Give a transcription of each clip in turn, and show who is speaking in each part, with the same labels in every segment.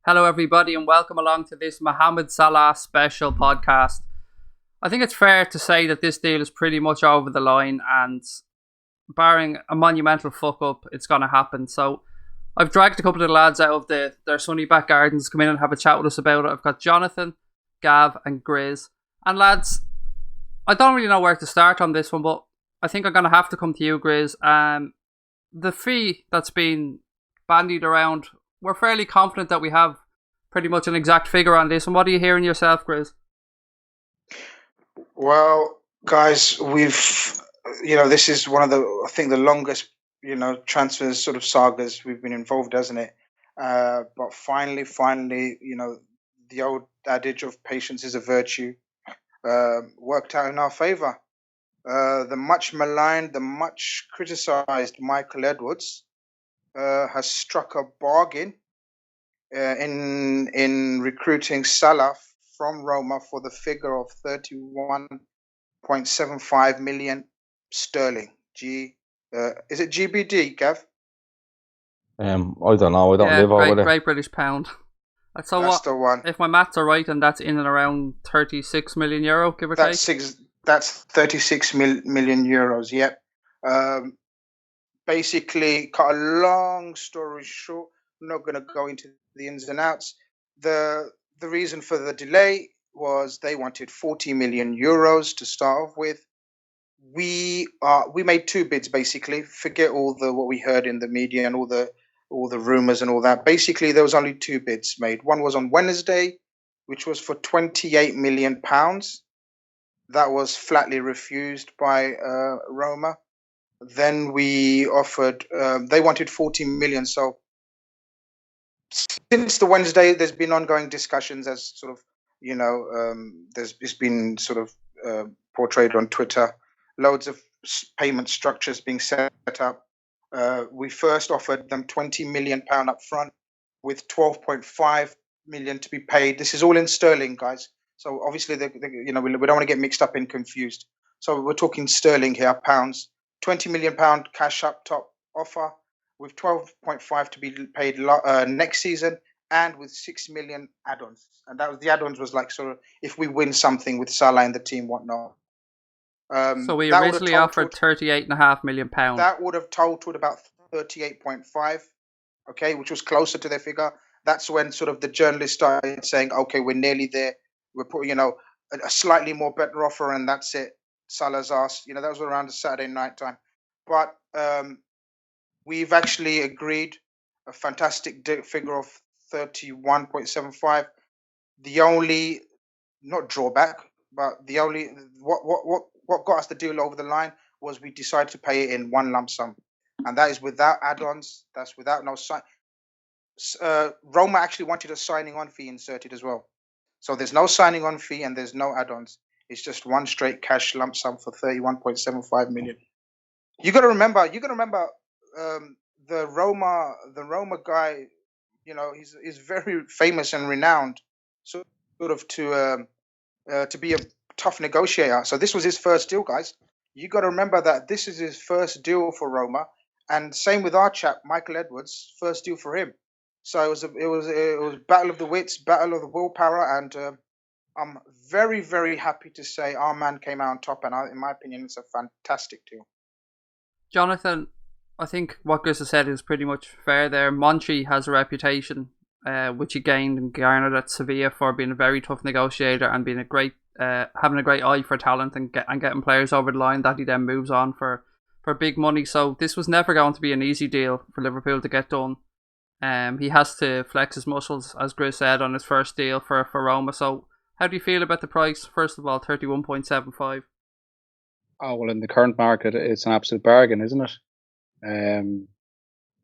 Speaker 1: Hello, everybody, and welcome along to this Mohamed Salah special podcast. I think it's fair to say that this deal is pretty much over the line, and barring a monumental fuck up, it's going to happen. So I've dragged a couple of the lads out of their sunny back gardens to come in and have a chat with us about it. I've got Jonathan, Gav, and Grizz. And lads, I don't really know where to start on this one, but I think I'm going to have to come to you, Grizz. The fee that's been bandied around, we're fairly confident that we have pretty much an exact figure on this. And what are you hearing yourself, Grizz?
Speaker 2: Well, guys, this is one of the longest, transfers sort of sagas we've been involved, hasn't it? But finally, the old adage of patience is a virtue worked out in our favour. The much maligned, the much criticised Michael Edwards has struck a bargain in recruiting Salah from Roma for the figure of 31.75 million sterling. Is it GBD, Gav?
Speaker 3: I don't know. I don't live over there.
Speaker 1: Great British Pound. So
Speaker 2: that's the one.
Speaker 1: If my maths are right, and that's in and around 36 million euro, give or take.
Speaker 2: That's 36 million euros. Yep. Basically, cut a long story short. I'm not going to go into the ins and outs. The reason for the delay was they wanted 40 million euros to start off with. We made two bids basically. Forget all what we heard in the media and all the rumors and all that. Basically, there was only two bids made. One was on Wednesday, which was for 28 million pounds. That was flatly refused by Roma. Then we offered. They wanted 40 million. So since the Wednesday, there's been ongoing discussions as sort of, it's been sort of portrayed on Twitter. Loads of payment structures being set up. We first offered them 20 million pound up front with 12.5 million to be paid. This is all in sterling, guys. So obviously, we don't want to get mixed up and confused. So we're talking sterling here, pounds. 20 million pound cash up top offer with 12.5 to be paid next season, and with 6 million add-ons. And that was the add-ons was like sort of if we win something with Salah in the team, whatnot.
Speaker 1: So we originally offered 38.5 million pounds.
Speaker 2: That would have totaled about 38.5, okay, which was closer to their figure. That's when sort of the journalists started saying, okay, we're nearly there. We're putting, a slightly more better offer, and that's it. Salah's asked, that was around the Saturday night time. But we've actually agreed a fantastic figure of 31.75. The only, not drawback, but the only what got us the deal over the line was we decided to pay it in one lump sum, and that is without add-ons. That's without no sign. Roma actually wanted a signing-on fee inserted as well, so there's no signing-on fee and there's no add-ons. It's just one straight cash lump sum for 31.75 million. You got to remember. The Roma guy, he's very famous and renowned, sort of to be a tough negotiator. So this was his first deal, guys. You got to remember that this is his first deal for Roma, and same with our chap Michael Edwards, first deal for him. So it was battle of the wits, battle of the willpower, and I'm very, very happy to say our man came out on top, and in my opinion, it's a fantastic deal.
Speaker 1: Jonathan, I think what Grizz has said is pretty much fair there. Monchi has a reputation, which he gained and garnered at Sevilla for being a very tough negotiator and being having a great eye for talent and getting players over the line that he then moves on for big money. So this was never going to be an easy deal for Liverpool to get done. He has to flex his muscles, as Grizz said, on his first deal for Roma. So how do you feel about the price? First of all, 31.75.
Speaker 3: Oh, well, in the current market, it's an absolute bargain, isn't it?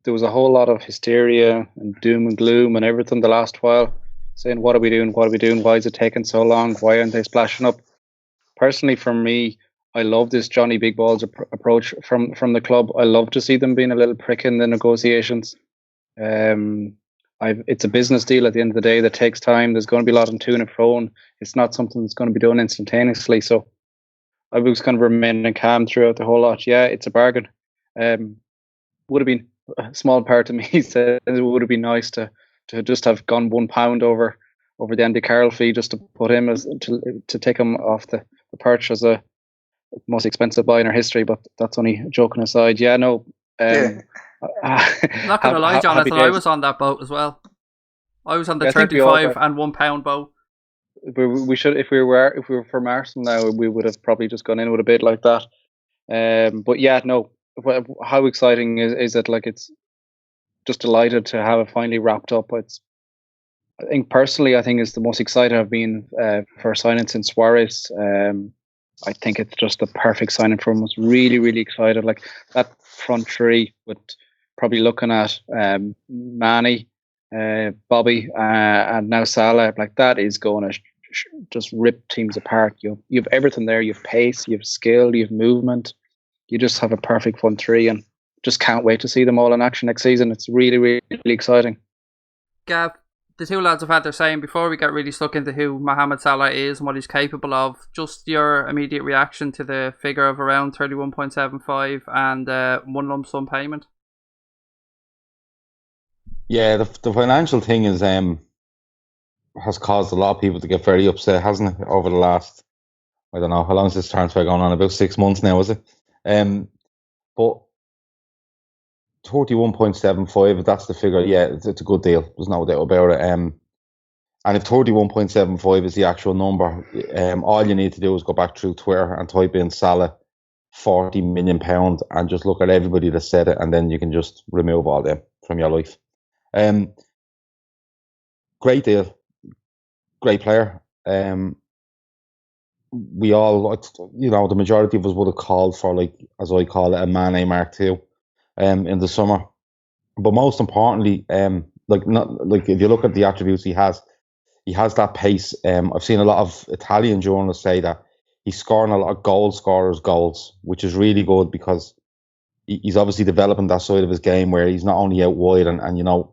Speaker 3: There was a whole lot of hysteria and doom and gloom and everything the last while, saying, what are we doing? Why is it taking so long? Why aren't they splashing up? Personally, for me, I love this Johnny Big Balls approach from the club. I love to see them being a little prick in the negotiations. It's a business deal at the end of the day that takes time. There's going to be a lot of to and fro, and it's not something that's going to be done instantaneously. So I was kind of remaining calm throughout the whole lot. Yeah, it's a bargain. Would have been a small part of me said it would have been nice to to just have gone £1 over the Andy Carroll fee just to put him to take him off the perch as a most expensive buy in our history. But that's only joking aside. Yeah, no.
Speaker 1: I'm not gonna lie, Jonathan. I was on that boat as well. I was on the 35 and £1 boat.
Speaker 3: We should, if we were from Arsenal now, we would have probably just gone in with a bid like that. But yeah, no. How exciting is it? Like, it's just delighted to have it finally wrapped up. I think it's the most excited I've been for a signing since Suarez. I think it's just the perfect signing for him. I was really, really excited. Like, that front three with probably looking at Mane, Bobby, and now Salah. Like, that is going to just rip teams apart. You have everything there. You have pace, you have skill, you have movement. You just have a perfect front three, and just can't wait to see them all in action next season. It's really, really exciting.
Speaker 1: Gav, the two lads have had their saying before we get really stuck into who Mohamed Salah is and what he's capable of. Just your immediate reaction to the figure of around 31.75 and one lump sum payment.
Speaker 4: Yeah, the financial thing is has caused a lot of people to get very upset, hasn't it? Over the last, I don't know, how long is this transfer going on? About 6 months now, is it? But 31.75, if that's the figure, yeah, it's a good deal. There's no doubt about it. And if 31.75 is the actual number, all you need to do is go back through Twitter and type in Salah £40 million and just look at everybody that said it, and then you can just remove all them from your life. Great deal, great player. We all, the majority of us would have called for, like, as I call it, a Mane Mark II in the summer. But most importantly, if you look at the attributes he has that pace. I've seen a lot of Italian journalists say that he's scoring a lot of goal scorers' goals, which is really good because he's obviously developing that side of his game where he's not only out wide and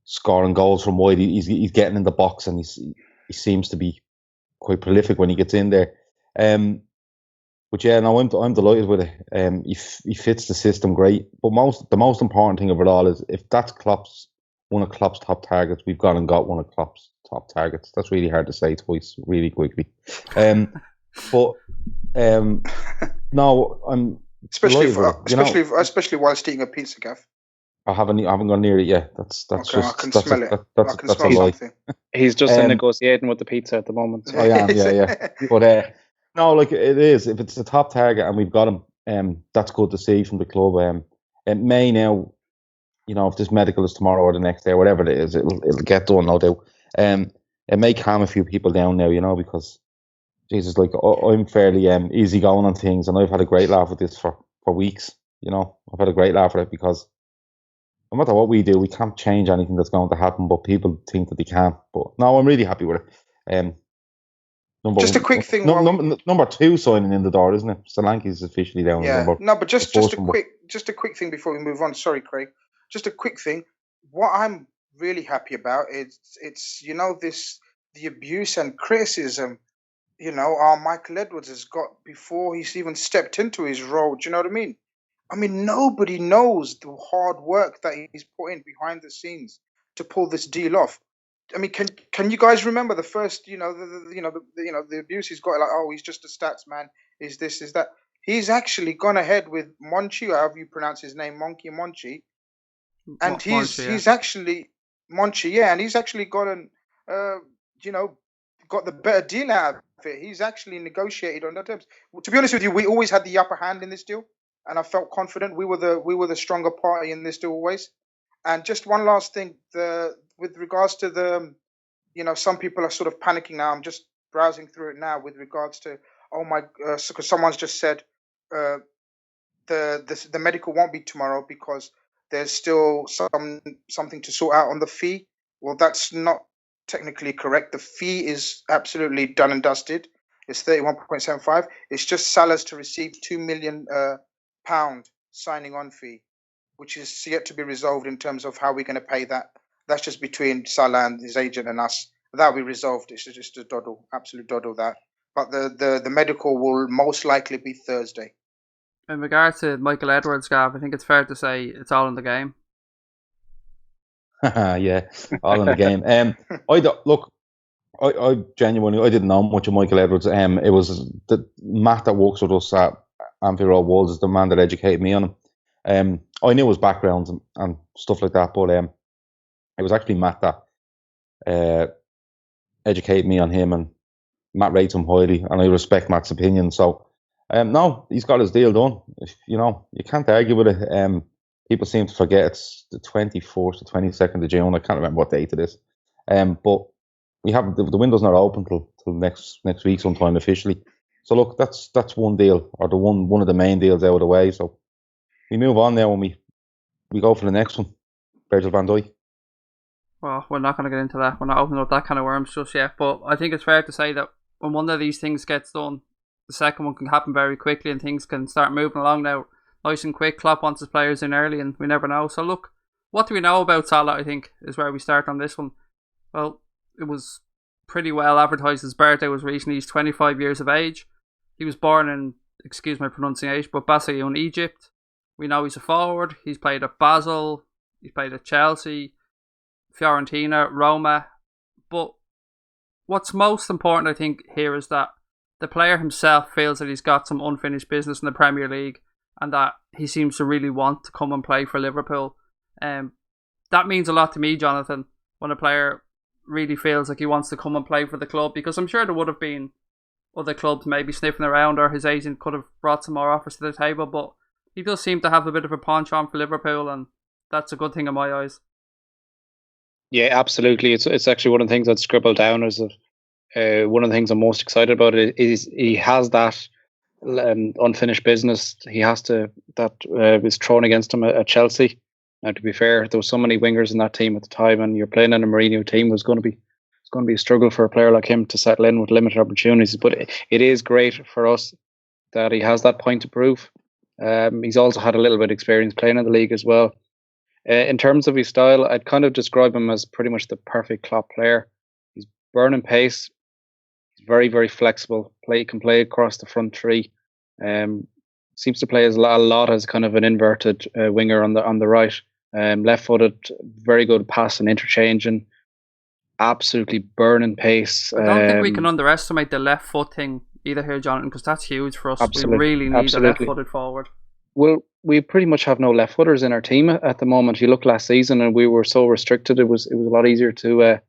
Speaker 4: scoring goals from wide. He's getting in the box, and he seems to be quite prolific when he gets in there. But yeah, no, I'm delighted with it. He fits the system great. But the most important thing of it all is, if that's one of Klopp's top targets, we've gone and got one of Klopp's top targets. That's really hard to say twice, really quickly. But no, I'm
Speaker 2: especially whilst eating a pizza, Gav.
Speaker 4: I haven't gone near it yet. That's okay, just. I can smell it. That's a lie.
Speaker 3: He's just negotiating with the pizza at the moment.
Speaker 4: I am, yeah. But no, like, it is. If it's a top target and we've got him, that's good to see from the club. It may now, if this medical is tomorrow or the next day, or whatever it is, it'll get done, no doubt. It may calm a few people down now, because Jesus, like, I'm fairly easy going on things, and I've had a great laugh with this for weeks. I've had a great laugh with it because no matter what we do, we can't change anything that's going to happen, but people think that they can. But no, I'm really happy with it.
Speaker 2: Just a quick thing.
Speaker 4: Number 2 signing in the door, isn't it? Solanke's officially down.
Speaker 2: Yeah. No, but just a quick thing before we move on. Sorry, Craig. Just a quick thing. What I'm really happy about is the abuse and criticism. Our Michael Edwards has got before he's even stepped into his role. Do you know what I mean? I mean, nobody knows the hard work that he's put in behind the scenes to pull this deal off. I mean, can you guys remember the first, the abuse he's got? Like, oh, he's just a stats man. Is this? Is that? He's actually gone ahead with Monchi, however you pronounce his name, Monchi, and he's actually Monchi, yeah, and he's actually gotten, got the better deal out of it. He's actually negotiated on that terms. To be honest with you, we always had the upper hand in this deal. And I felt confident we were the stronger party in this deal always. And just one last thing, with regards to the, some people are sort of panicking now. I'm just browsing through it now with regards to, because someone's just said the medical won't be tomorrow because there's still something to sort out on the fee. Well, that's not technically correct. The fee is absolutely done and dusted. It's 31.75. It's just Salah's to receive £2 million pound signing on fee, which is yet to be resolved in terms of how we're going to pay that. That's just between Salah and his agent and us. That'll be resolved. It's just a doddle, absolute doddle that. But the medical will most likely be Thursday.
Speaker 1: In regard to Michael Edwards, Gav, I think it's fair to say it's all in the game.
Speaker 4: Yeah, all in the game. I genuinely I didn't know much of Michael Edwards. It was the Matt that works with us at Anfield Road Wolves is the man that educated me on him. I knew his background and stuff like that, but it was actually Matt that educated me on him, and Matt rates him highly, and I respect Matt's opinion. So, no, he's got his deal done. You can't argue with it. People seem to forget it's the 24th to 22nd of June. I can't remember what date it is. But we have the window's not open till next week sometime officially. So look, that's one deal, or the one of the main deals out of the way. So we move on now, and we go for the next one, Virgil van Dijk.
Speaker 1: Well, we're not going to get into that. We're not opening up that kind of worms just yet. But I think it's fair to say that when one of these things gets done, the second one can happen very quickly, and things can start moving along now nice and quick. Klopp wants his players in early, and we never know. So look, what do we know about Salah, I think, is where we start on this one. Well, it was pretty well advertised his birthday was recently. He's 25 years of age. He was born in, excuse my pronunciation, but Bassayoun, Egypt. We know he's a forward. He's played at Basel. He's played at Chelsea, Fiorentina, Roma. But what's most important, I think, here is that the player himself feels that he's got some unfinished business in the Premier League, and that he seems to really want to come and play for Liverpool. That means a lot to me, Jonathan, when a player really feels like he wants to come and play for the club, because I'm sure there would have been other clubs maybe sniffing around, or his agent could have brought some more offers to the table, but he does seem to have a bit of a penchant for Liverpool, and that's a good thing in my eyes.
Speaker 3: Yeah, absolutely. It's actually one of the things I'd scribbled down as one of the things I'm most excited about is he has that unfinished business. He has to that is thrown against him at Chelsea. Now, to be fair, there were so many wingers in that team at the time, and you're playing in a Mourinho team was going to be a struggle for a player like him to settle in with limited opportunities. But it is great for us that he has that point to prove. He's also had a little bit of experience playing in the league as well. In terms of his style, I'd kind of describe him as pretty much the perfect Klopp player. He's burning pace. He's very, very flexible. Can play across the front three. Seems to play a lot as kind of an inverted winger on the right. Left-footed, very good pass and interchange, and absolutely burning pace.
Speaker 1: I don't think we can underestimate the left foot thing either here, Jonathan, because that's huge for us. We really need a left-footed forward.
Speaker 3: Well, we pretty much have no left footers in our team at the moment. You look last season, and we were so restricted. It was a lot easier to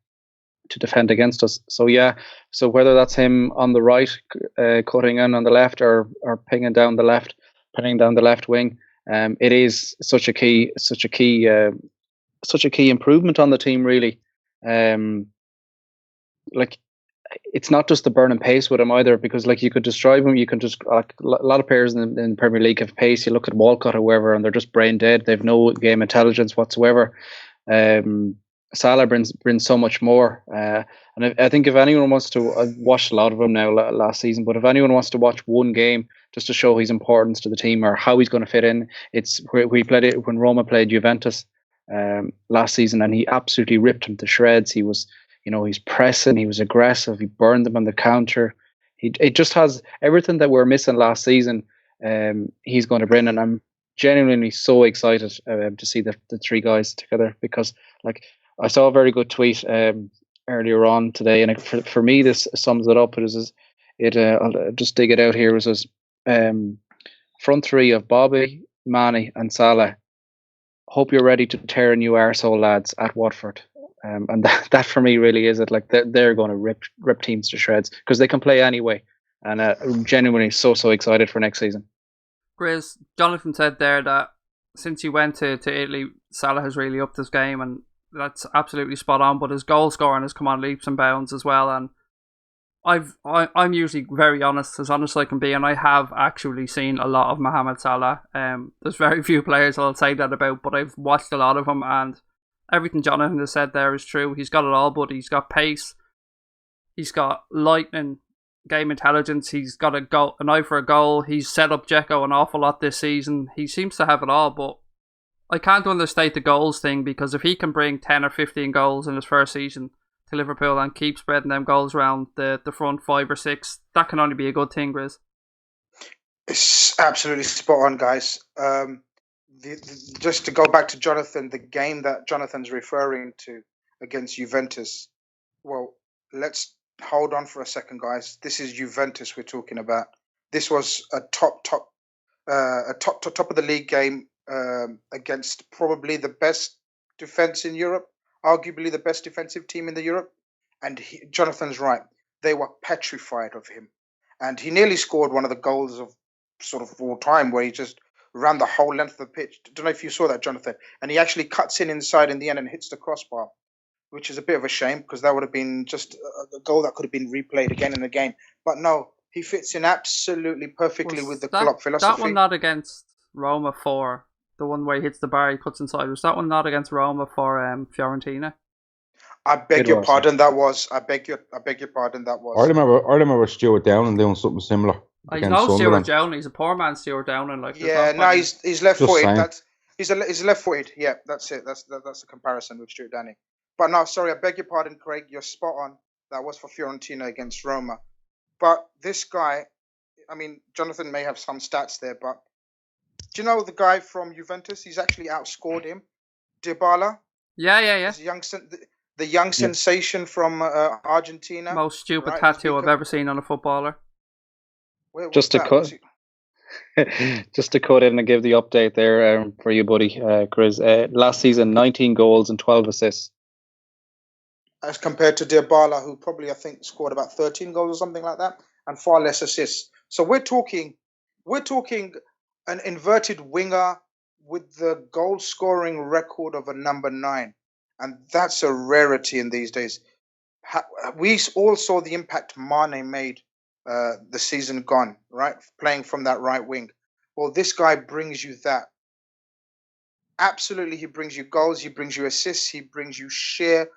Speaker 3: defend against us. So yeah. So whether that's him on the right, cutting in on the left, or pinning down the left wing, it is such a key improvement on the team. Really, it's not just the burning pace with him either, because you could describe him. You can just a lot of players in the Premier League have pace. You look at Walcott or whoever, and they're just brain dead. They've no game intelligence whatsoever. Salah brings so much more, and I think if anyone wants to, I've watched a lot of him now last season, but if anyone wants to watch one game just to show his importance to the team or how he's going to fit in, it's where he played it when Roma played Juventus last season, and he absolutely ripped him to shreds. He was, he's pressing, he was aggressive, he burned them on the counter. It just has everything that we're missing last season. He's going to bring, and I'm genuinely so excited to see the three guys together, because I saw a very good tweet earlier on today, and for me this sums it up. I'll just dig it out here. It was front three of Bobby, Mane and Salah. Hope you're ready to tear a new arsehole, lads, at Watford. And that for me really is it. They're going to rip teams to shreds, because they can play anyway. And I'm genuinely so excited for next season.
Speaker 1: Grizz, Jonathan said there that since he went to Italy, Salah has really upped his game, and that's absolutely spot on. But his goal scoring has come on leaps and bounds as well. And I'm usually very honest as I can be, and I have actually seen a lot of Mohamed Salah. There's very few players I'll say that about, but I've watched a lot of him, and everything Jonathan has said there is true. He's got it all, but he's got pace, he's got lightning, game intelligence, he's got an eye for a goal. He's set up Dzeko an awful lot this season. He seems to have it all, but I can't understate the goals thing, because if he can bring 10 or 15 goals in his first season to Liverpool and keep spreading them goals around the front 5 or 6, that can only be a good thing, Grizz.
Speaker 2: It's absolutely spot on, guys. just to go back to Jonathan, the game that Jonathan's referring to against Juventus. Well, let's hold on for a second, guys. This is Juventus we're talking about. This was a top of the league game against probably the best defense in Europe, arguably the best defensive team in the Europe. And Jonathan's right; they were petrified of him, and he nearly scored one of the goals of sort of all time, where he just ran the whole length of the pitch. Don't know if you saw that, Jonathan. And he actually cuts in inside in the end and hits the crossbar, which is a bit of a shame because that would have been just a goal that could have been replayed again and again. But no, he fits in absolutely perfectly with the Klopp philosophy.
Speaker 1: That one not against Roma for the one where he hits the bar, he cuts inside. Was that one not against Roma for Fiorentina?
Speaker 2: I beg your pardon. That was. I beg your pardon. That was.
Speaker 4: I remember Stuart Downing doing something similar.
Speaker 1: He's no Stuart Downing. He's a poor man, Stuart Downing. Like
Speaker 2: yeah, no, he's left-footed. He's left-footed. Yeah, that's it. That's a comparison with Stuart Downing. But no, sorry, I beg your pardon, Craig. You're spot on. That was for Fiorentina against Roma. But this guy, I mean, Jonathan may have some stats there, but do you know the guy from Juventus? He's actually outscored him. Dybala.
Speaker 1: Yeah.
Speaker 2: The young sensation from Argentina.
Speaker 1: Most stupid tattoo I've ever seen on a footballer.
Speaker 3: Just to cut in and give the update there for you, buddy, Grizz. Last season, 19 goals and 12 assists.
Speaker 2: As compared to Dybala, who probably, I think, scored about 13 goals or something like that, and far less assists. So we're talking an inverted winger with the goal-scoring record of a number 9. And that's a rarity in these days. We all saw the impact Mane made the season gone, right? Playing from that right wing. Well, this guy brings you that. Absolutely, he brings you goals, he brings you assists, he brings you sheer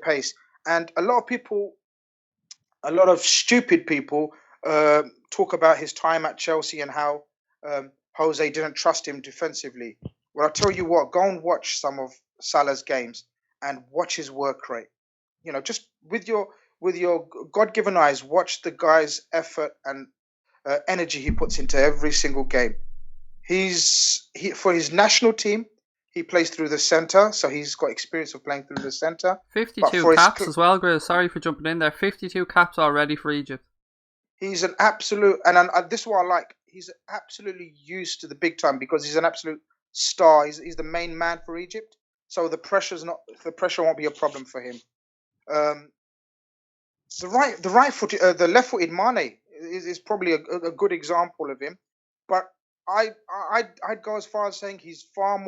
Speaker 2: pace. And a lot of stupid people talk about his time at Chelsea and how Jose didn't trust him defensively. Well, I'll tell you what, go and watch some of Salah's games and watch his work rate. You know, just with your God-given eyes, watch the guy's effort and energy he puts into every single game. For his national team, he plays through the centre, so he's got experience of playing through the centre.
Speaker 1: 52 caps as well, Grizz. Sorry for jumping in there. 52 caps already for Egypt.
Speaker 2: He's an absolute, and this is what I like. He's absolutely used to the big time because he's an absolute star. He's the main man for Egypt. So the pressure won't be a problem for him. The left-footed Mane is probably a good example of him, but I'd go as far as saying he's far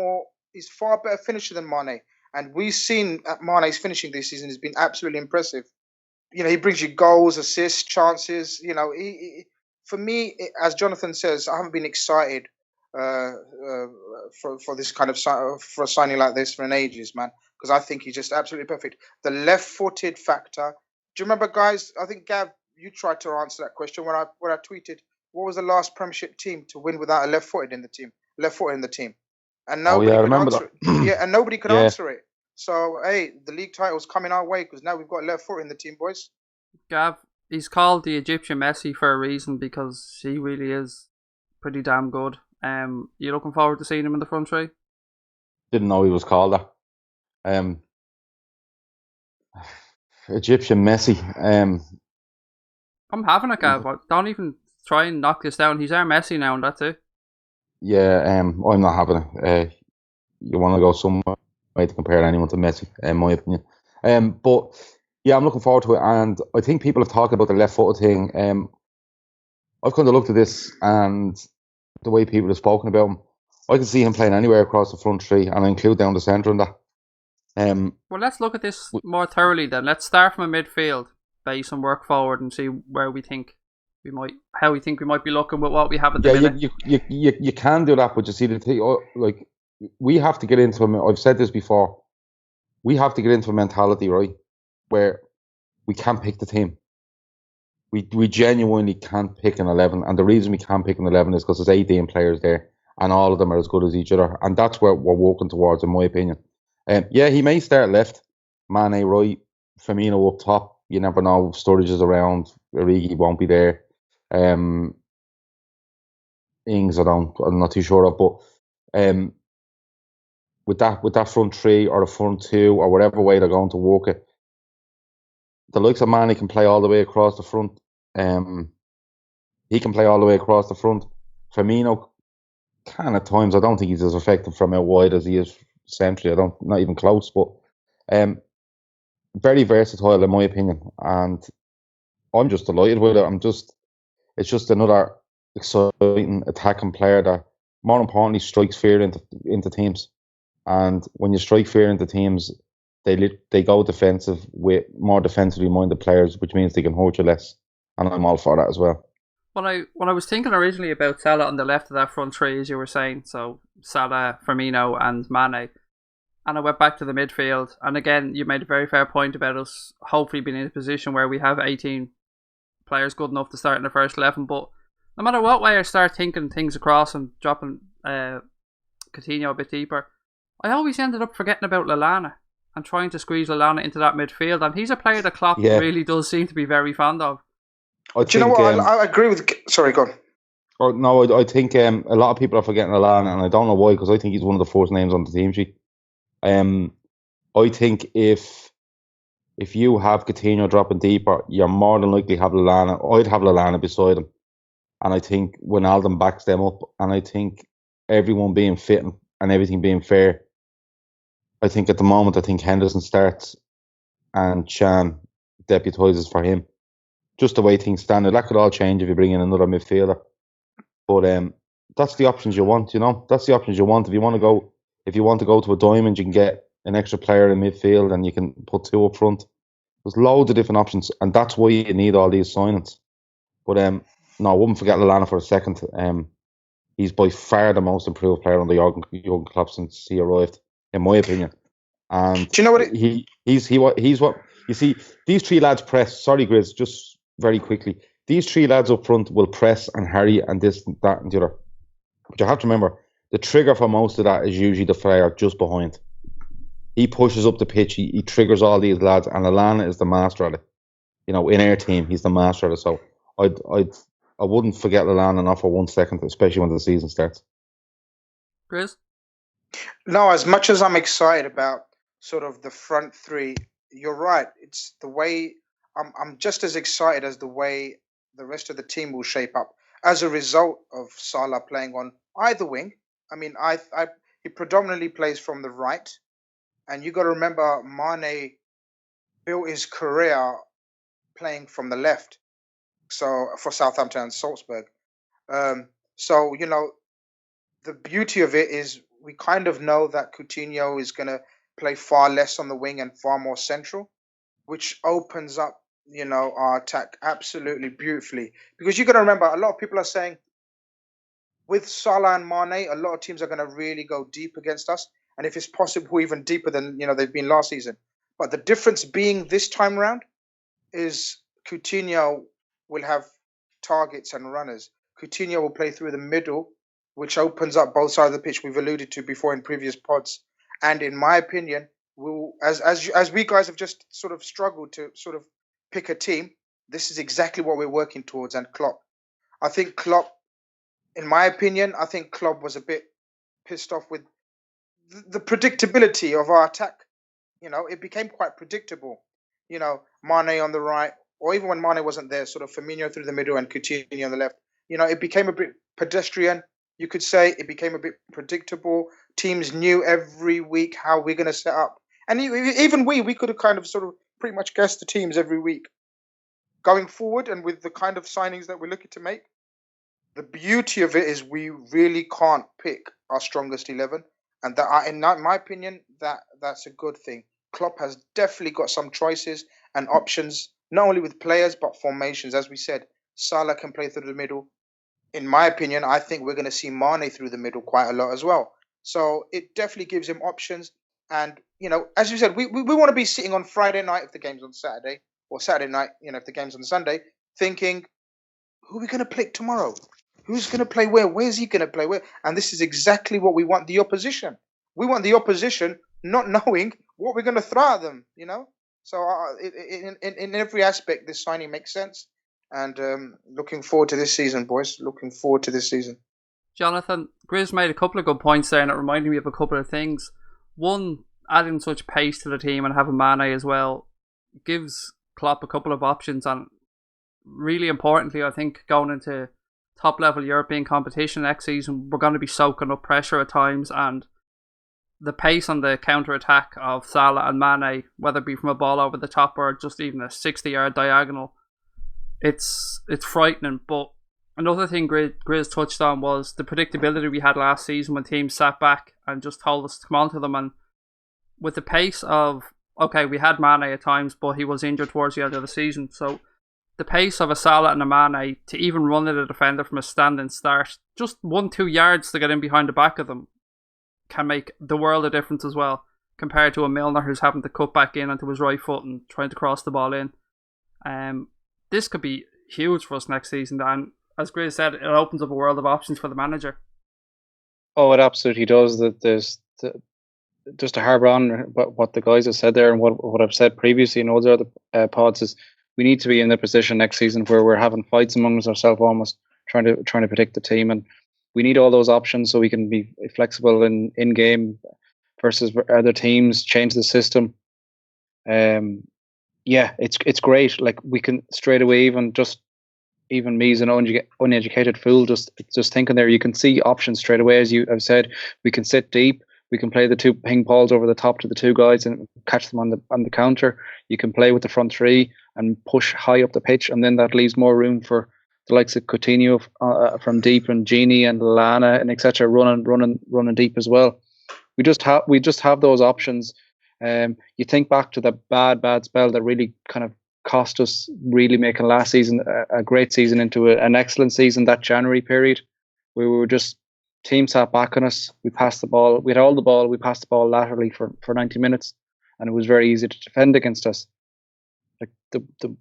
Speaker 2: better finisher than Mane, and we've seen Mane's finishing this season has been absolutely impressive. You know, he brings you goals, assists, chances. You know, for me, as Jonathan says, I haven't been excited for this kind of for a signing like this for an ages, man, because I think he's just absolutely perfect. The left-footed factor. Do you remember, guys? I think Gav, you tried to answer that question when I tweeted, what was the last Premiership team to win without a left-footed in the team? And nobody could answer it. Yeah, and nobody could answer it. So hey, the league title's coming our way because now we've got left foot in the team, boys.
Speaker 1: Gav, he's called the Egyptian Messi for a reason because he really is pretty damn good. You looking forward to seeing him in the front three?
Speaker 4: Didn't know he was called that. Egyptian Messi.
Speaker 1: I'm having it, Gav. Don't even try and knock this down. He's our Messi now, and that's it.
Speaker 4: Yeah, I'm not having it. You want to go somewhere to compare anyone to Messi, in my opinion. But yeah, I'm looking forward to it, and I think people have talked about the left-footed thing. I've kind of looked at this and the way people have spoken about him. I can see him playing anywhere across the front three, and I include down the centre in that.
Speaker 1: Well, let's look at this more thoroughly then. Let's start from a midfield base and work forward and see where we think we might be looking with what we have at the minute.
Speaker 4: You can do that, but you see the thing, like we have to get into. I've said this before. We have to get into a mentality, right, where we can't pick the team. We genuinely can't pick an 11, and the reason we can't pick an 11 is because there's 18 players there, and all of them are as good as each other, and that's where we're working towards, in my opinion. Yeah, he may start left, Mane right, Firmino up top. You never know. Sturridge is around. Origi won't be there. Ings, I'm not too sure of, but with that front three or the front two or whatever way they're going to work it. The likes of Mane can play all the way across the front. He can play all the way across the front. Firmino can at times. I don't think he's as effective from out wide as he is centrally. Not even close. But very versatile in my opinion, and I'm just delighted with it. It's just another exciting attacking player that, more importantly, strikes fear into teams. And when you strike fear into teams, they go defensive with more defensively minded players, which means they can hurt you less. And I'm all for that as well.
Speaker 1: When I was thinking originally about Salah on the left of that front three, as you were saying, so Salah, Firmino, and Mane, and I went back to the midfield, and again, you made a very fair point about us hopefully being in a position where we have 18 players good enough to start in the first 11. But no matter what way I start thinking things across and dropping Coutinho a bit deeper, I always ended up forgetting about Lallana and trying to squeeze Lallana into that midfield, and he's a player that Klopp really does seem to be very fond of.
Speaker 2: Do you know what? I agree with... Sorry, go on.
Speaker 4: Oh, no, I think a lot of people are forgetting Lallana, and I don't know why, because I think he's one of the first names on the team sheet. I think if you have Coutinho dropping deeper, you're more than likely have Lallana. I'd have Lallana beside him. And I think Wijnaldum backs them up, and I think everyone being fit and everything being fair, I think at the moment, Henderson starts and Chan deputises for him. Just the way things stand. That could all change if you bring in another midfielder. But that's the options you want, you know. That's the options you want. If you want to go to a diamond, you can get an extra player in midfield and you can put two up front. There's loads of different options, and that's why you need all these signings. But no, I wouldn't forget Lallana for a second. He's by far the most improved player under Jurgen Klopp since he arrived, in my opinion. And
Speaker 2: do you know what?
Speaker 4: He's what you see. These three lads press. Sorry, Grizz, just very quickly. These three lads up front will press and harry and this, that, and the other. But you have to remember, the trigger for most of that is usually the player just behind. He pushes up the pitch. He triggers all these lads, and Lallana is the master of it. You know, in our team, he's the master of it. So I wouldn't forget Lallana not for 1 second, especially when the season starts.
Speaker 1: Grizz?
Speaker 2: No, as much as I'm excited about sort of the front three, you're right. It's the way I'm just as excited as the way the rest of the team will shape up as a result of Salah playing on either wing. I mean, he predominantly plays from the right, and you got to remember Mane built his career playing from the left. So for Southampton and Salzburg. So, you know, the beauty of it is we kind of know that Coutinho is going to play far less on the wing and far more central, which opens up, you know, our attack absolutely beautifully. Because you got to remember, a lot of people are saying with Salah and Mane, a lot of teams are going to really go deep against us. And if it's possible, even deeper than, you know, they've been last season. But the difference being this time around is Coutinho will have targets and runners. Coutinho will play through the middle, which opens up both sides of the pitch we've alluded to before in previous pods. And in my opinion, we'll, as we guys have just sort of struggled to sort of pick a team, this is exactly what we're working towards. And Klopp, I think Klopp, in my opinion, I think Klopp was a bit pissed off with the predictability of our attack. You know, it became quite predictable. You know, Mane on the right, or even when Mane wasn't there, sort of Firmino through the middle and Coutinho on the left. You know, it became a bit pedestrian, you could say. It became a bit predictable. Teams knew every week how we're going to set up. And even we could have kind of sort of pretty much guessed the teams every week. Going forward, and with the kind of signings that we're looking to make, the beauty of it is we really can't pick our strongest 11. And that, in my opinion, that's a good thing. Klopp has definitely got some choices and options, not only with players, but formations. As we said, Salah can play through the middle. In my opinion, I think we're going to see Mane through the middle quite a lot as well. So it definitely gives him options. And, you know, as you said, we want to be sitting on Friday night if the game's on Saturday, or Saturday night, you know, if the game's on Sunday, thinking, who are we going to pick tomorrow? Who's going to play where? Where's he going to play where? And this is exactly what we want the opposition. We want the opposition not knowing what we're going to throw at them, you know? So in every aspect, this signing makes sense. And looking forward to this season, boys. Looking forward to this season.
Speaker 1: Jonathan, Grizz made a couple of good points there, and it reminded me of a couple of things. one, adding such pace to the team and having Mane as well gives Klopp a couple of options, and really importantly, I think going into top level European competition next season, we're going to be soaking up pressure at times, and the pace on the counter attack of Salah and Mane, whether it be from a ball over the top or just even a 60-yard diagonal, it's frightening. But another thing Grizz touched on was the predictability we had last season when teams sat back and just told us to come on to them. And with the pace of, okay, we had Mane at times, but he was injured towards the end of the season. So the pace of a Salah and a Mane to even run at a defender from a standing start, just 1-2 yards to get in behind the back of them, can make the world of difference as well, compared to a Milner who's having to cut back in onto his right foot and trying to cross the ball in. This could be huge for us next season, and as Grizz said, it opens up a world of options for the manager.
Speaker 3: Oh, it absolutely does. Just to harbour on what the guys have said there, and what I've said previously in other pods, is we need to be in the position next season where we're having fights amongst ourselves, almost trying to predict the team, and we need all those options so we can be flexible in game versus other teams, change the system. Yeah, it's great. Like, we can straight away, even me as an uneducated fool, just thinking there, you can see options straight away. As you have said, we can sit deep. We can play the two ping balls over the top to the two guys and catch them on the counter. You can play with the front three and push high up the pitch, and then that leaves more room for the likes of Coutinho from deep, and Gini and Lana and etc. running deep as well. We just have those options. You think back to the bad spell that really kind of cost us, really making last season a great season into an excellent season. That January period where we were just, team sat back on us. We passed the ball. We had all the ball. We passed the ball laterally for 90 minutes, and it was very easy to defend against us. Like the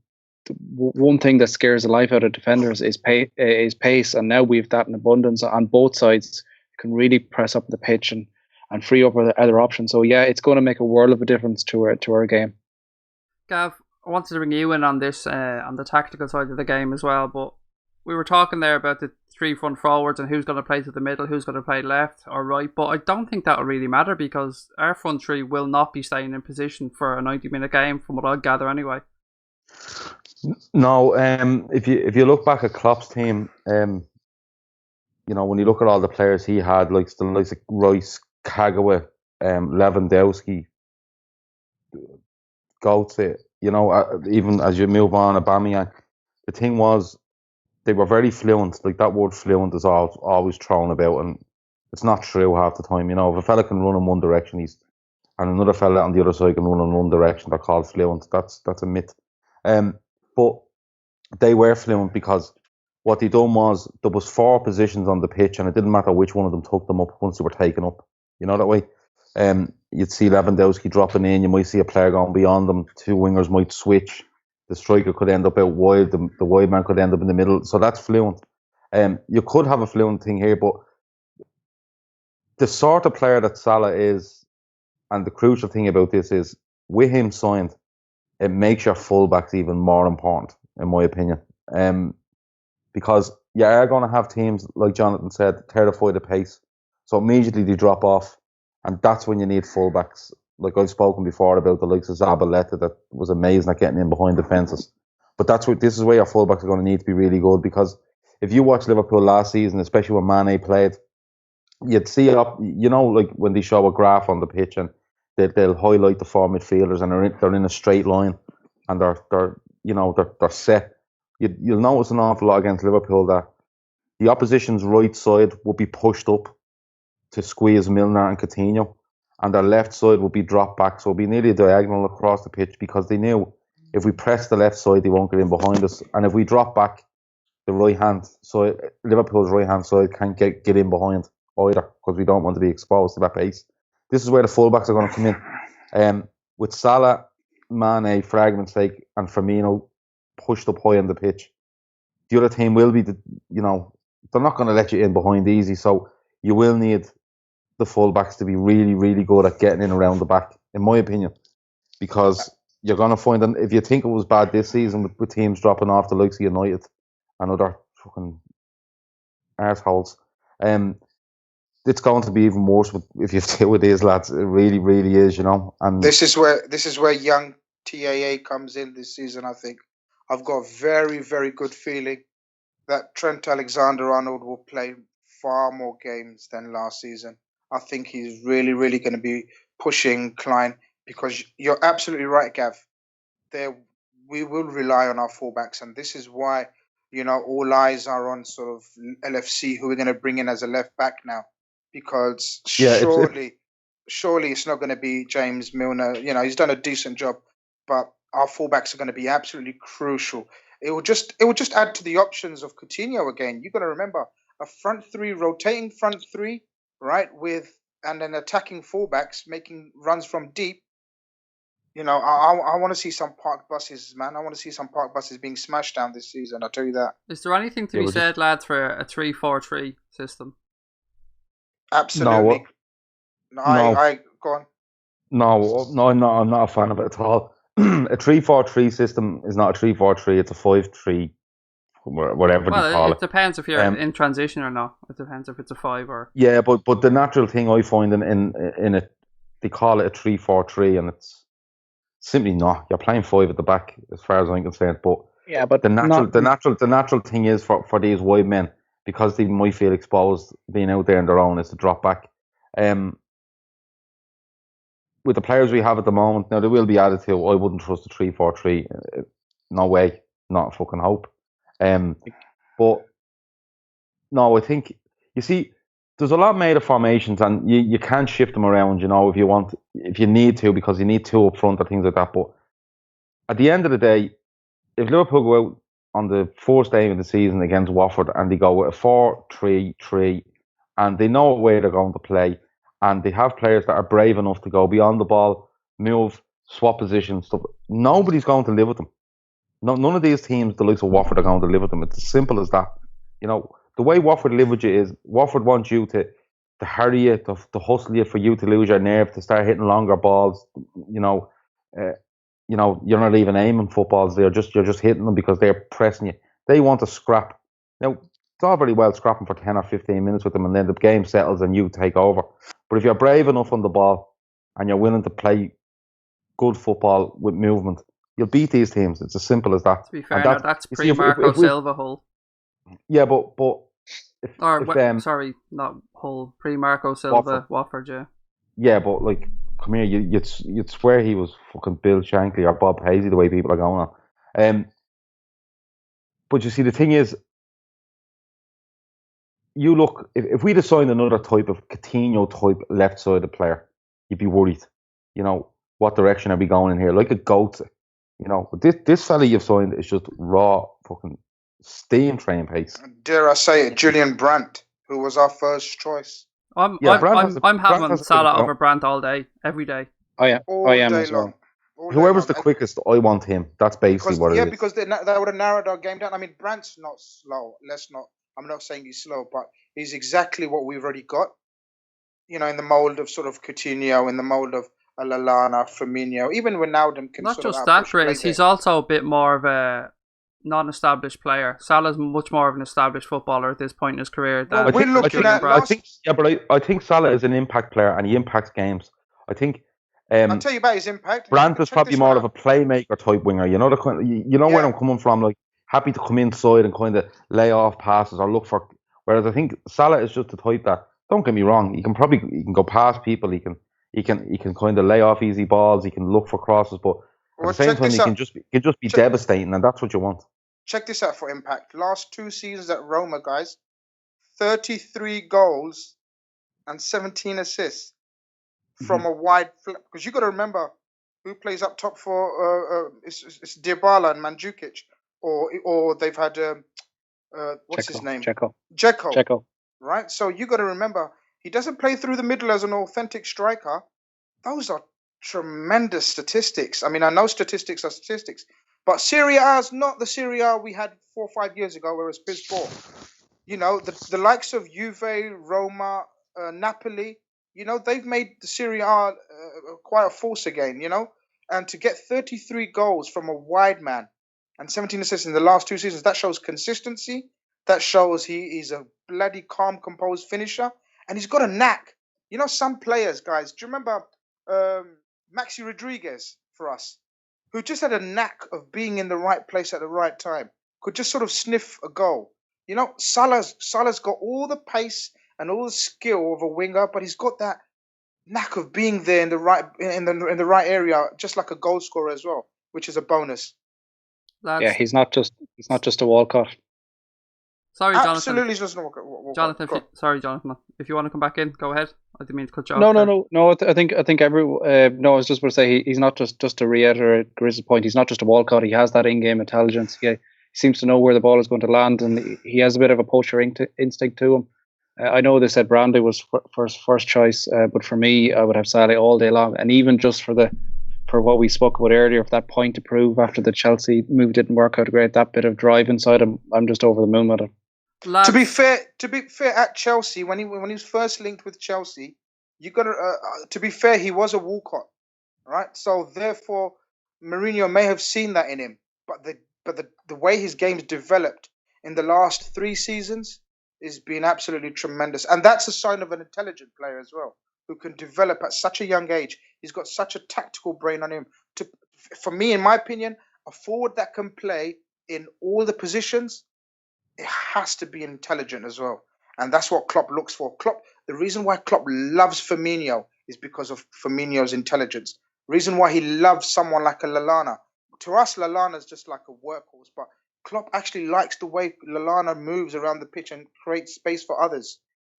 Speaker 3: one thing that scares the life out of defenders is pace, and now we've that in abundance on both sides. You can really press up the pitch and free up other options. So yeah, it's going to make a world of a difference to our game.
Speaker 1: Gav, I wanted to bring you in on this, on the tactical side of the game as well, but we were talking there about the three front forwards and who's going to play to the middle, who's going to play left or right, but I don't think that will really matter because our front three will not be staying in position for a 90-minute game, from what I gather anyway.
Speaker 4: No, if you look back at Klopp's team, when you look at all the players he had, like Rice, Kagawa, Lewandowski, Götze, even as you move on, Aubameyang, the thing was they were very fluent. Like, that word fluent is always thrown about, and it's not true half the time. If a fella can run in one direction, and another fella on the other side can run in one direction, they're called fluent. That's a myth. But they were fluent because what they done was there was 4 positions on the pitch, and it didn't matter which one of them took them up once they were taken up. That way. You'd see Lewandowski dropping in. You might see a player going beyond them. 2 wingers might switch. The striker could end up out wide. The wide man could end up in the middle. So that's fluent. You could have a fluent thing here, but the sort of player that Salah is, and the crucial thing about this is, with him signed, it makes your fullbacks even more important, in my opinion. Because you are going to have teams, like Jonathan said, terrified of pace. So immediately they drop off, and that's when you need fullbacks. Like I've spoken before about the likes of Zabaleta, that was amazing at getting in behind defences. But this is where your fullbacks are going to need to be really good, because if you watch Liverpool last season, especially when Mane played, you'd see like when they show a graph on the pitch and they'll highlight the 4 midfielders and they're in a straight line and they're set. You'll notice an awful lot against Liverpool that the opposition's right side will be pushed up to squeeze Milner and Coutinho, and their left side will be dropped back, so it'll be nearly diagonal across the pitch, because they knew if we press the left side, they won't get in behind us, and if we drop back, the right hand side, Liverpool's right hand side, can't get in behind either, because we don't want to be exposed to that pace. This is where the fullbacks are going to come in. With Salah, Mane, for argument's sake, and Firmino pushed up high on the pitch, the other team will be they're not going to let you in behind easy, so you will need the fullbacks to be really, really good at getting in around the back, in my opinion, because you're going to find that if you think it was bad this season with teams dropping off, the likes of United and other fucking arseholes, the it's going to be even worse if you stay with these lads. It really, really is, And
Speaker 2: this is where young TAA comes in this season. I think I've got a very, very good feeling that Trent Alexander-Arnold will play far more games than last season. I think he's really, really going to be pushing Klein, because you're absolutely right, Gav. We will rely on our fullbacks, and this is why all eyes are on sort of LFC, who we're going to bring in as a left back now, because surely it's not going to be James Milner. He's done a decent job, but our fullbacks are going to be absolutely crucial. It will just add to the options of Coutinho again. You've got to remember a front three, rotating front three, right, and then attacking fullbacks making runs from deep. I want to see some park buses, man. I want to see some park buses being smashed down this season. I'll tell you that.
Speaker 1: Is there anything to be said, lads, for a 3-4-3 system?
Speaker 2: Absolutely.
Speaker 4: No.
Speaker 2: I go on.
Speaker 4: No, I'm not a fan of it at all. A 3-4-3 system is not a 3-4-3. It's a 5-3, whatever you call it.
Speaker 1: It depends if you're in transition or not. It depends if it's a 5 or...
Speaker 4: Yeah, but the natural thing I find in it, they call it a 3-4-3, and it's simply not. You're playing 5 at the back, as far as I'm concerned. But
Speaker 3: yeah, but
Speaker 4: the natural thing is for these wide men, because they might feel exposed being out there on their own, is to drop back. With the players we have at the moment, now there will be added to. I wouldn't trust a 3-4-3. No way, not a fucking hope. But no, I think you see, there's a lot made of formations, and you can shift them around, if you need to, because you need 2 up front or things like that. But at the end of the day, if Liverpool go out on the first game of the season against Watford and they go with a 4-3-3, and they know where they're going to play, and they have players that are brave enough to go beyond the ball, move, swap positions, stuff, nobody's going to live with them. No, none of these teams, the likes of Watford, are going to live with them. It's as simple as that. The way Watford live with you is Watford wants you to harry you, to hustle you, for you to lose your nerve, to start hitting longer balls. You're not even aiming footballs. You're just hitting them because they're pressing you. They want to scrap. Now, it's all very well scrapping for 10 or 15 minutes with them, and then the game settles and you take over. But if you're brave enough on the ball and you're willing to play good football with movement, you'll beat these teams. It's as simple as that.
Speaker 1: To be fair, that's pre-Marco Silva Hull.
Speaker 4: Yeah, but
Speaker 1: not Hull. Pre-Marco Silva Watford, yeah.
Speaker 4: Yeah, but come here, you'd swear he was fucking Bill Shankly or Bob Paisley the way people are going on. But you see, the thing is, you look, if we'd assigned another type of Coutinho type left-sided player, you'd be worried. What direction are we going in here? Like a goat. But this fella you've signed is just raw fucking steam train pace.
Speaker 2: Dare I say it, Julian Brandt, who was our first choice.
Speaker 1: I'm having Salah over Brandt all day, every day.
Speaker 3: I am
Speaker 2: day
Speaker 3: as well.
Speaker 4: Whoever's the quickest, I want him. That's basically what it is.
Speaker 2: Yeah, because they would have narrowed our game down. I mean, Brandt's not slow. I'm not saying he's slow, but he's exactly what we've already got. In the mould of sort of Coutinho, in the mould of Lallana, Firmino, even Wijnaldum can.
Speaker 1: Not just that, Grizz. He's also a bit more of a non-established player. Salah's much more of an established footballer at this point in his career.
Speaker 4: I think Salah is an impact player and he impacts games. I think.
Speaker 2: I'll tell you about his impact.
Speaker 4: Brandt is probably more of a playmaker type winger. Where I'm coming from. Happy to come inside and kind of lay off passes or look for. Whereas I think Salah is just the type that. Don't get me wrong. He can go past people. He can kind of lay off easy balls. He can look for crosses, but at the same time, he can just be devastating, and that's what you want.
Speaker 2: Check this out for impact. Last 2 seasons at Roma, guys, 33 goals and 17 assists from a wide. Because you got to remember who plays up top for it's Dybala and Mandzukic, or they've had what's his name?
Speaker 3: Dzeko.
Speaker 2: Right. So you got to remember he doesn't play through the middle as an authentic striker. Those are tremendous statistics. I mean, I know statistics are statistics, but Serie A is not the Serie A we had 4 or 5 years ago, where it was piss poor. The likes of Juve, Roma, Napoli, they've made the Serie A quite a force again, and to get 33 goals from a wide man and 17 assists in the last 2 seasons, that shows consistency. That shows he's a bloody calm, composed finisher. and he's got a knack. You know, some players, guys. Do you remember Maxi Rodriguez for us, who just had a knack of being in the right place at the right time, could just sort of sniff a goal. You know, Salah's got all the pace and all the skill of a winger, but he's got that knack of being there in the right area, just like a goal scorer as well, which is a bonus.
Speaker 1: Lads,
Speaker 3: Yeah, he's not just a Walcott.
Speaker 1: Sorry, Jonathan.
Speaker 2: Absolutely, just no.
Speaker 1: Jonathan, sorry, Jonathan. If you want to come back in, go ahead. I didn't mean to cut you off.
Speaker 3: No. I think no. I was just going to say he's not just to reiterate Grizz's point. He's not just a Walcott. He has that in-game intelligence. He seems to know where the ball is going to land, and he has a bit of a poacher instinct to him. I know they said Brandy was first choice, but for me, I would have Salah all day long, and even just for what we spoke about earlier, for that point to prove after the Chelsea move didn't work out great, that bit of drive inside him, I'm just over the moon with it.
Speaker 2: To be fair, at Chelsea, when he was first linked with Chelsea, you got to be fair, he was a Walcott, right? So therefore, Mourinho may have seen that in him, but the way his game's developed in the last 3 seasons is been absolutely tremendous, and that's a sign of an intelligent player as well, who can develop at such a young age. He's got such a tactical brain on him. For me, in my opinion, a forward that can play in all the positions, it has to be intelligent as well. And that's what Klopp looks for. The reason why Klopp loves Firmino is because of Firmino's intelligence. The reason why he loves someone like a Lallana. To us, Lallana's just like a workhorse, but Klopp actually likes the way Lallana moves around the pitch and creates space for others.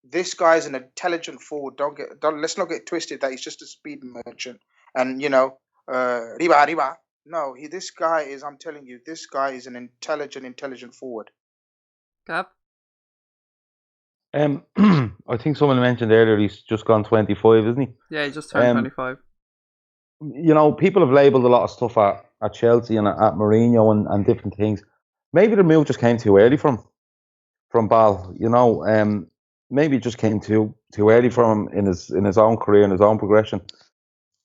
Speaker 2: This guy's an intelligent forward. Let's not get twisted that he's just a speed merchant. And, riba. No, this guy is, I'm telling you, this guy is an intelligent forward.
Speaker 1: Gab?
Speaker 4: I think someone mentioned earlier he's just gone 25, isn't he?
Speaker 1: Yeah, he just turned 25.
Speaker 4: You know, people have labelled a lot of stuff at Chelsea and at Mourinho and different things. Maybe the move just came too early from Ball. You know, maybe it just came too early from him in his own career, in his own progression.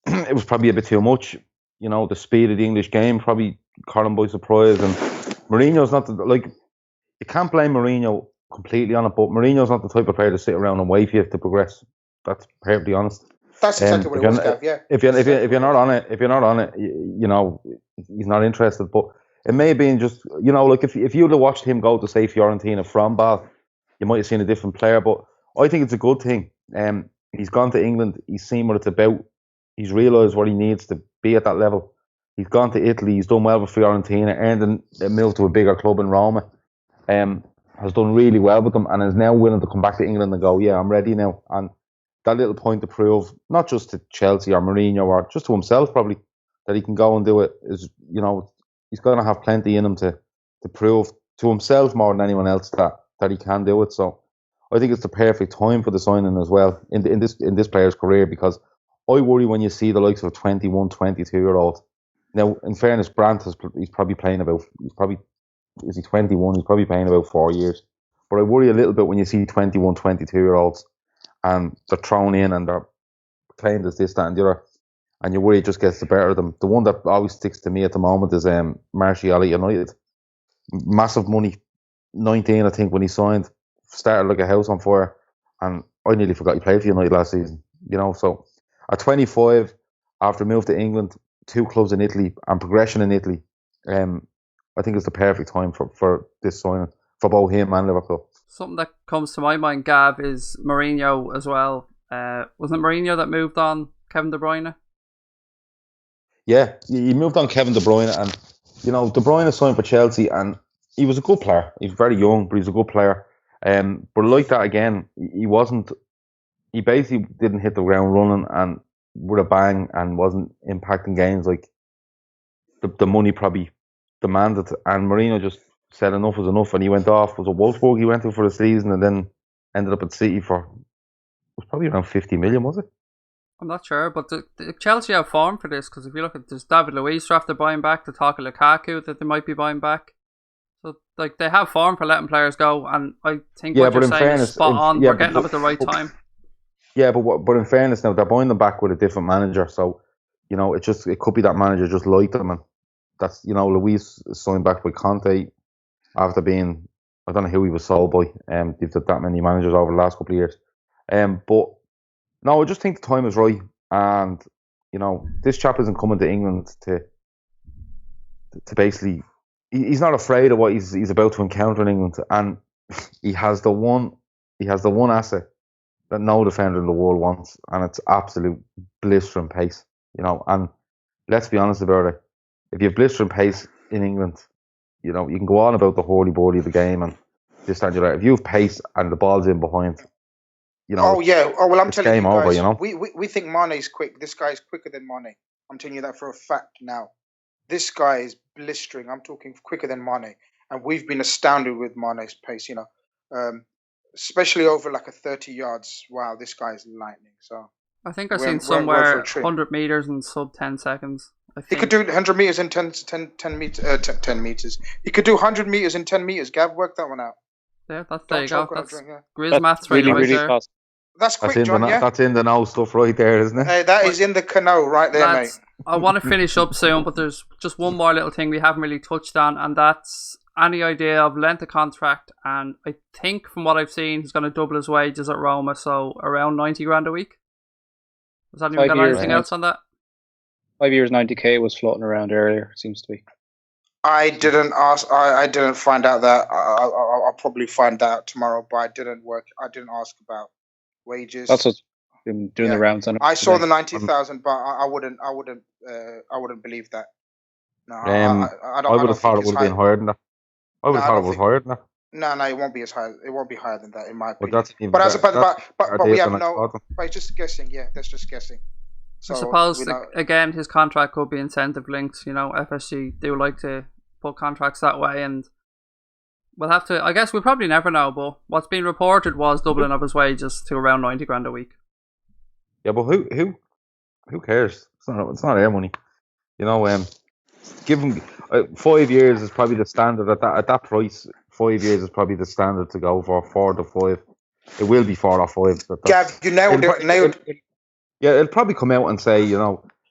Speaker 4: It was probably a bit too much. You know, the speed of the English game probably caught him by surprise. And Mourinho's not you can't blame Mourinho completely on it, but Mourinho's not the type of player to sit around and wait for you to progress. That's perfectly honest.
Speaker 2: That's exactly what it was, Gav, yeah.
Speaker 4: If you're not on it, you know, he's not interested. But it may have been just, you know, like if you'd have watched him go to, say, Fiorentina from Ball, you might have seen a different player. But I think it's a good thing. He's gone to England. He's seen what it's about. He's realised what he needs to be at that level. He's gone to Italy. He's done well with Fiorentina, earned a move to a bigger club in Roma. Has done really well with them and is now willing to come back to England and go, yeah, I'm ready now. And that little point to prove, not just to Chelsea or Mourinho or just to himself probably, that he can go and do it is, you know, he's going to have plenty in him to prove to himself more than anyone else that he can do it. So I think it's the perfect time for the signing as well in this player's career, because I worry when you see the likes of a 21, 22-year-old. Now, in fairness, he's probably playing is he 21? He's probably playing about 4 years. But I worry a little bit when you see 21, 22-year-olds and they're thrown in and they're claimed as this, that, and the other. And you worry it just gets the better of them. The one that always sticks to me at the moment is Martial at United. Massive money, 19, I think, when he signed. Started like a house on fire. And I nearly forgot he played for United last season. You know, so at 25, after move to England, 2 clubs in Italy and progression in Italy, I think it's the perfect time for this signing for both him and Liverpool.
Speaker 1: Something that comes to my mind, Gav, is Mourinho as well. Wasn't it Mourinho that moved on Kevin De Bruyne?
Speaker 4: Yeah, he moved on Kevin De Bruyne, and you know, De Bruyne signed for Chelsea, and he was a good player. He was very young, but he was a good player. But like that again, he wasn't. He basically didn't hit the ground running and with a bang, and wasn't impacting games like the money probably demanded. And Mourinho just said enough was enough, and he went off. Was it Wolfsburg he went to for the season, and then ended up at City for, it was probably around 50 million, was it?
Speaker 1: I'm not sure, but the Chelsea have form for this, because if you look at this, David Luiz after buying back, the talk of Lukaku that they might be buying back. So like they have form for letting players go, and I think what you're saying is spot on. We're getting them at the right time.
Speaker 4: Yeah, but in fairness now, they're buying them back with a different manager, so you know, it could be that manager just liked them, and that's, you know, Luiz signed back with Conte after being, I don't know who he was sold by. They've done that many managers over the last couple of years. But no, I just think the time is right, and this chap isn't coming to England to basically. He's not afraid of what he's about to encounter in England, and he has the one asset that no defender in the world wants, and it's absolute blistering pace. And let's be honest about it. If you have blistering pace in England, you can go on about the holy-bordy of the game and this and that. If you have pace and the ball's in behind,
Speaker 2: Oh yeah. Oh well, I'm telling you guys.
Speaker 4: Over,
Speaker 2: We think Mane's quick. This guy's quicker than Mane. I'm telling you that for a fact now. This guy is blistering. I'm talking quicker than Mane, and we've been astounded with Mane's pace. Especially over like a 30 yards. Wow, this guy is lightning. So
Speaker 1: I think I've seen somewhere 100 meters in sub 10 seconds.
Speaker 2: He could do 100 meters in 10 meters. He could do 100 meters in 10 meters. Gav, work that one out.
Speaker 1: Yeah, there you go. That's Grizz maths
Speaker 3: really,
Speaker 1: right
Speaker 3: really
Speaker 1: there.
Speaker 3: fast.
Speaker 2: That's quick, John, yeah?
Speaker 4: That's in the know stuff right there, isn't it?
Speaker 2: Hey, that is in the canoe right there,
Speaker 1: Lads,
Speaker 2: mate.
Speaker 1: I want to finish up soon, but there's just one more little thing we haven't really touched on, and that's any idea of length of contract. And I think from what I've seen, he's going to double his wages at Roma, so around 90 grand a week. Has anyone got anything else on that?
Speaker 3: 5 years, 90k was floating around earlier, it seems to be.
Speaker 2: I didn't ask. I didn't find out that. I'll probably find out tomorrow, but I didn't ask about wages.
Speaker 3: That's what's been doing the rounds on it.
Speaker 2: I saw the 90,000, but I wouldn't believe that. No, I would have
Speaker 4: thought it would have been higher than that. I would have thought it was higher than that.
Speaker 2: No, it won't be as high. It won't be higher than that, in my opinion.
Speaker 4: But
Speaker 2: we have no. But it's just guessing. Yeah, that's just guessing. So,
Speaker 1: I suppose again, his contract could be incentive linked. FSG do like to put contracts that way, and we'll have to. I guess we'll probably never know. But what's been reported was doubling of his wages to around 90 grand a week.
Speaker 4: Yeah, but who cares? It's not their money. Give him 5 years is probably the standard at that price. 5 years is probably the standard to go for 4 to 5. It will be 4 or 5.
Speaker 2: Gav, you nailed it.
Speaker 4: Yeah, it'll probably come out and say,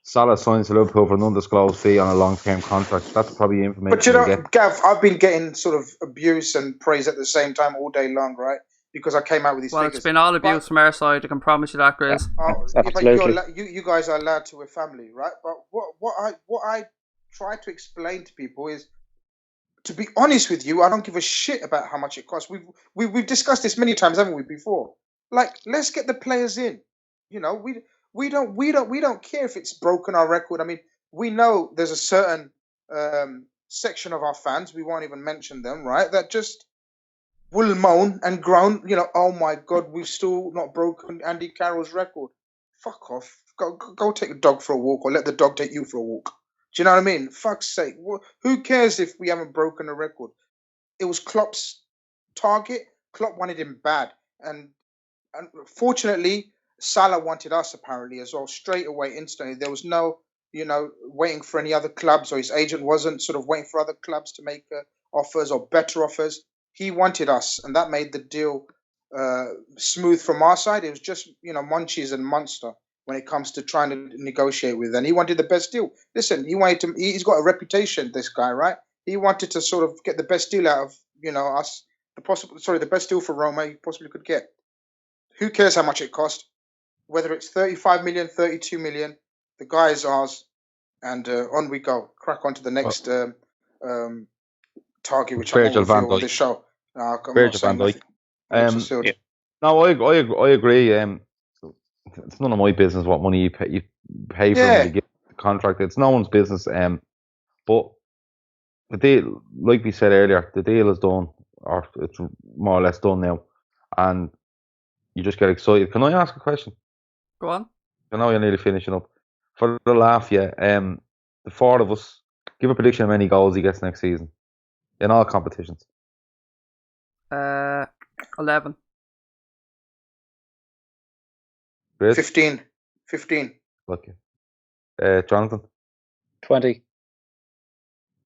Speaker 4: Salah signs to Liverpool for an undisclosed fee on a long-term contract. That's probably information.
Speaker 2: But Gav, I've been getting sort of abuse and praise at the same time all day long, right? Because I came out with these figures.
Speaker 1: Well, it's been all abuse from our side. I can promise you that, Grizz.
Speaker 3: Absolutely.
Speaker 2: But you guys are allowed to a family, right? But what I try to explain to people is, to be honest with you, I don't give a shit about how much it costs. We've discussed this many times, haven't we? Before, let's get the players in. We don't care if it's broken our record. I mean, we know there's a certain section of our fans, we won't even mention them, right? That just will moan and groan. Oh my God, we've still not broken Andy Carroll's record. Fuck off. Go take a dog for a walk, or let the dog take you for a walk. Do you know what I mean? Fuck's sake. Who cares if we haven't broken a record? It was Klopp's target. Klopp wanted him bad. And fortunately, Salah wanted us apparently as well, straight away, instantly. There was no, waiting for any other clubs, or his agent wasn't sort of waiting for other clubs to make offers or better offers. He wanted us, and that made the deal smooth from our side. It was just, Munchies and Munster when it comes to trying to negotiate with. And he wanted the best deal. Listen, he's got a reputation, this guy, right? He wanted to sort of get the best deal out of, us, the best deal for Roma he possibly could get. Who cares how much it cost? Whether it's 35 million, 32 million, the guy is ours. And on we go. Crack on to the next target, which I won't reveal on this show.
Speaker 4: Virgil van Dijk. No, I agree. It's none of my business what money you pay for him to get the contract. It's no one's business. But the deal, like we said earlier, the deal is done, or it's more or less done now, and you just get excited. Can I ask a question?
Speaker 1: Go on.
Speaker 4: I know you're nearly finishing up. For the laugh, yeah. The 4 of us, give a prediction of how many goals he gets next season in all competitions.
Speaker 1: 11.
Speaker 2: 15.
Speaker 4: Lucky. Jonathan?
Speaker 3: 20.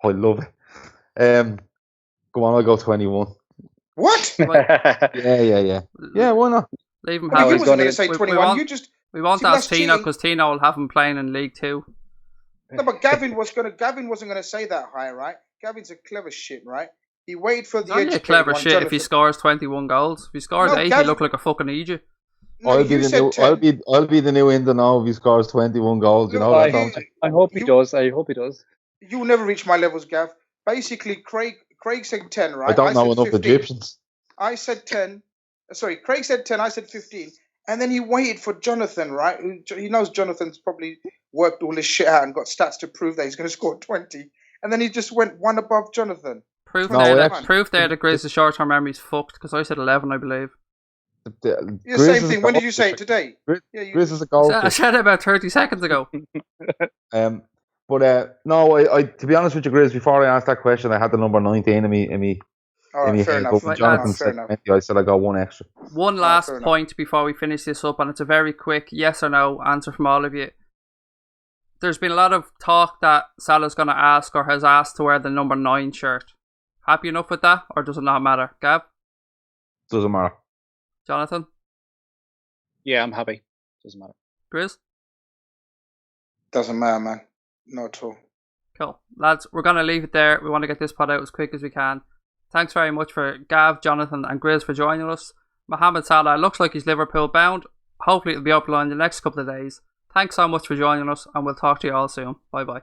Speaker 4: I love it. Go on, I'll go 21.
Speaker 2: What?
Speaker 4: Yeah. Yeah, why not?
Speaker 1: Leave him
Speaker 2: how
Speaker 1: he's
Speaker 2: going to say 21.
Speaker 1: We won't ask Tino, because Tino will have him playing in League 2.
Speaker 2: No, but Gavin wasn't going to say that high, right? Gavin's a clever shit, right? He waited for the
Speaker 1: edge. Only a clever shit Jonathan. If he scores 21 goals. If he scores 8, he look like a fucking idiot.
Speaker 2: No,
Speaker 4: I'll be
Speaker 2: you
Speaker 4: the
Speaker 2: said
Speaker 4: new.
Speaker 2: 10.
Speaker 4: I'll be the new Indo if he scores 21 goals. You
Speaker 2: Look,
Speaker 4: know that,
Speaker 3: I,
Speaker 4: don't you?
Speaker 3: I hope he
Speaker 2: you
Speaker 3: does. I hope he does.
Speaker 2: you will never reach my levels, Gav. Basically, Craig said 10,
Speaker 4: I
Speaker 2: right? I
Speaker 4: don't know
Speaker 2: said
Speaker 4: enough
Speaker 2: 15.
Speaker 4: Egyptians.
Speaker 2: I said 10. Sorry, Craig said 10. I said 15. And then he waited for Jonathan, right? He knows Jonathan's probably worked all his shit out and got stats to prove that he's going to score 20. And then he just went one above Jonathan.
Speaker 1: Proof
Speaker 4: No,
Speaker 1: there
Speaker 4: we
Speaker 1: that
Speaker 4: actually-
Speaker 1: proof there that Grizz' short-term memory's fucked because I said 11, I believe.
Speaker 2: Yeah,
Speaker 4: Grizz
Speaker 2: same
Speaker 4: is a
Speaker 2: thing. When did you
Speaker 4: goalkeeper.
Speaker 2: say it? Today?
Speaker 4: Grizz,
Speaker 2: Yeah, you,
Speaker 4: Grizz is a
Speaker 1: I
Speaker 4: goalkeeper.
Speaker 1: said it about 30 seconds ago.
Speaker 4: But no, I to be honest with you, Grizz, before I asked that question, I had the number 19 in me
Speaker 2: all right, fair
Speaker 4: head.
Speaker 2: enough.
Speaker 4: But when
Speaker 1: Right,
Speaker 4: Jonathan
Speaker 1: lads.
Speaker 2: Fair
Speaker 4: said
Speaker 2: enough.
Speaker 4: 20, I said I got one extra.
Speaker 1: One
Speaker 2: fair
Speaker 1: last
Speaker 2: enough.
Speaker 1: point before we finish this up, and it's a very quick yes or no answer from all of you. There's been a lot of talk that Salah's going to ask or has asked to wear the number 9 shirt. Happy enough with that, or does it not matter? Gav?
Speaker 4: Doesn't matter.
Speaker 1: Jonathan?
Speaker 3: Yeah, I'm happy. Doesn't matter.
Speaker 1: Grizz?
Speaker 2: Doesn't matter, man. Not at all.
Speaker 1: Cool. Lads, we're going to leave it there. We want to get this pod out as quick as we can. Thanks very much for Gav, Jonathan and Grizz for joining us. Mohamed Salah looks like he's Liverpool bound. Hopefully it'll be uploaded in the next couple of days. Thanks so much for joining us and we'll talk to you all soon. Bye bye.